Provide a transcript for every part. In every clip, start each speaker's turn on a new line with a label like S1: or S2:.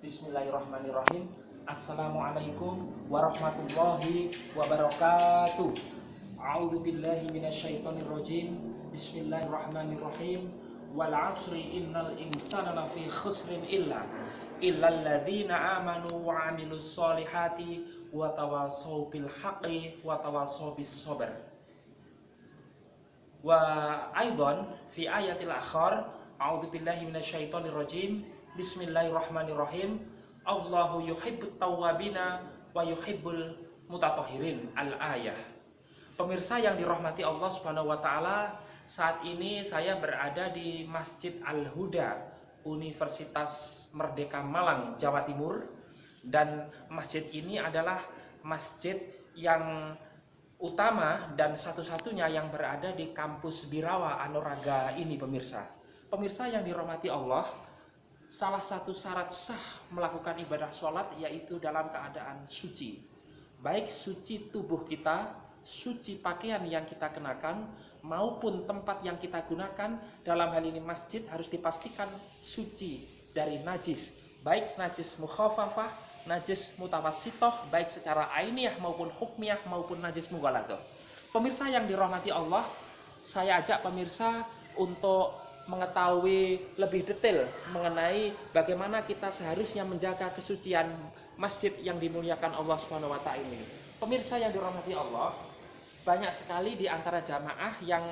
S1: Bismillahirrahmanirrahim. Assalamualaikum warahmatullahi wabarakatuh. A'udzu billahi minasyaitonir rajim. Bismillahirrahmanirrahim. Wal 'asri innal insana lafi khusrin illal ladzina amanu wa 'amilus solihati wa tawassaw bil haqqi wa tawassaw bis sabr. Wa aidan fi ayatil akhar, a'udzu billahi minasyaitonir rajim. Bismillahirrahmanirrahim. Allahu yuhibbut tawwabina wa yuhibbul mutatahhirin. Al-ayah. Pemirsa yang dirahmati Allah Subhanahu wa taala, saat ini saya berada di Masjid Al-Huda, Universitas Merdeka Malang, Jawa Timur. Dan masjid ini adalah masjid yang utama dan satu-satunya yang berada di kampus Birawa Anuraga ini, pemirsa. Pemirsa yang dirahmati Allah, salah satu syarat sah melakukan ibadah sholat yaitu dalam keadaan suci. Baik suci tubuh kita, suci pakaian yang kita kenakan, maupun tempat yang kita gunakan. Dalam hal ini masjid harus dipastikan suci dari najis. Baik najis mukhafafah, najis mutawassithah, baik secara ainiyah maupun hukmiyah maupun najis mughaladzah. Pemirsa yang dirahmati Allah, saya ajak pemirsa untuk mengetahui lebih detail mengenai bagaimana kita seharusnya menjaga kesucian masjid yang dimuliakan Allah Subhanahu wa taala ini. Pemirsa yang dirahmati Allah, banyak sekali di antara jamaah yang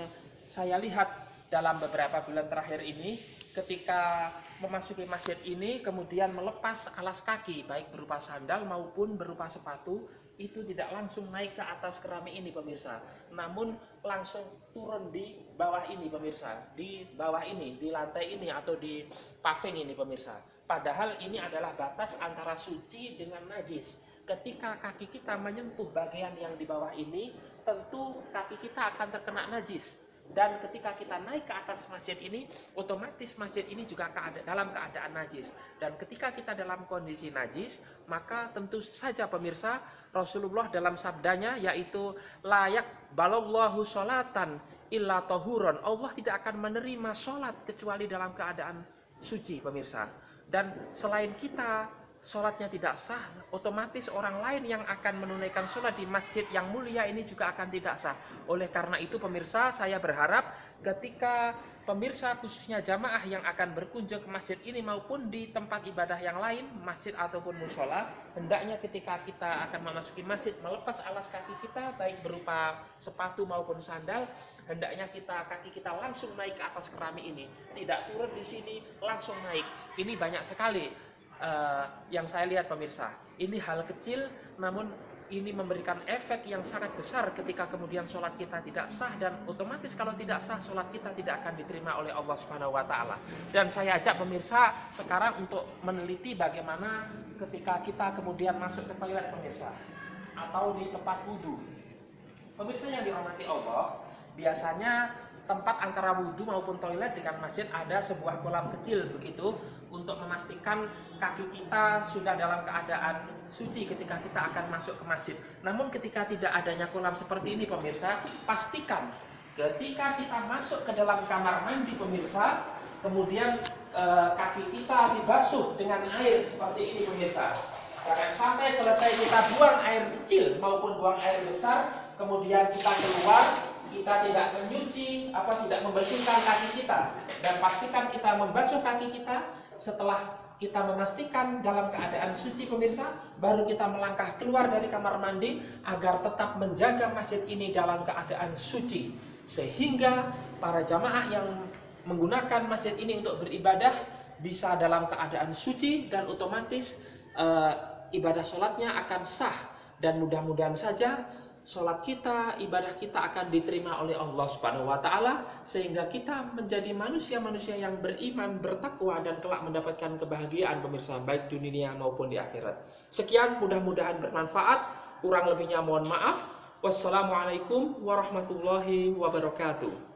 S1: saya lihat dalam beberapa bulan terakhir ini ketika memasuki masjid ini kemudian melepas alas kaki baik berupa sandal maupun berupa sepatu, itu tidak langsung naik ke atas keramik ini, pemirsa, namun langsung turun di bawah ini, pemirsa, di bawah ini, di lantai ini atau di paving ini, pemirsa. Padahal ini adalah batas antara suci dengan najis. Ketika kaki kita menyentuh bagian yang di bawah ini, tentu kaki kita akan terkena najis. Dan ketika kita naik ke atas masjid ini, otomatis masjid ini juga dalam keadaan najis. Dan ketika kita dalam kondisi najis, maka tentu saja pemirsa, Rasulullah dalam sabdanya yaitu layak balallahu sholatan illa tohuron. Allah tidak akan menerima sholat kecuali dalam keadaan suci, pemirsa. Dan selain kita sholatnya tidak sah, otomatis orang lain yang akan menunaikan sholat di masjid yang mulia ini juga akan tidak sah. Oleh karena itu pemirsa, saya berharap ketika pemirsa khususnya jamaah yang akan berkunjung ke masjid ini maupun di tempat ibadah yang lain, masjid ataupun musola, hendaknya ketika kita akan memasuki masjid melepas alas kaki kita baik berupa sepatu maupun sandal, hendaknya kaki kita langsung naik ke atas keramik ini, tidak turun di sini langsung naik. Ini banyak sekali yang saya lihat, pemirsa. Ini hal kecil namun ini memberikan efek yang sangat besar ketika kemudian sholat kita tidak sah, dan otomatis kalau tidak sah sholat kita tidak akan diterima oleh Allah Subhanahu wa taala. Dan saya ajak pemirsa sekarang untuk meneliti bagaimana ketika kita kemudian masuk ke toilet, pemirsa, atau di tempat wudhu. Pemirsa yang dirahmati Allah, biasanya tempat antara wudhu maupun toilet dengan masjid ada sebuah kolam kecil begitu, untuk memastikan kaki kita sudah dalam keadaan suci ketika kita akan masuk ke masjid. Namun ketika tidak adanya kolam seperti ini, pemirsa, pastikan ketika kita masuk ke dalam kamar mandi, pemirsa, kemudian kaki kita dibasuh dengan air seperti ini, pemirsa. Jangan sampai selesai kita buang air kecil maupun buang air besar, kemudian kita keluar, kita tidak menyuci tidak membersihkan kaki kita. Dan pastikan kita membasuh kaki kita. Setelah kita memastikan dalam keadaan suci, pemirsa, baru kita melangkah keluar dari kamar mandi agar tetap menjaga masjid ini dalam keadaan suci, sehingga para jamaah yang menggunakan masjid ini untuk beribadah bisa dalam keadaan suci, dan otomatis ibadah sholatnya akan sah. Dan mudah-mudahan saja sholat kita, ibadah kita akan diterima oleh Allah Subhanahu wa taala, sehingga kita menjadi manusia-manusia yang beriman, bertakwa, dan kelak mendapatkan kebahagiaan, pemirsa, baik di dunia maupun di akhirat. Sekian, mudah-mudahan bermanfaat. Kurang lebihnya mohon maaf. Wassalamualaikum warahmatullahi wabarakatuh.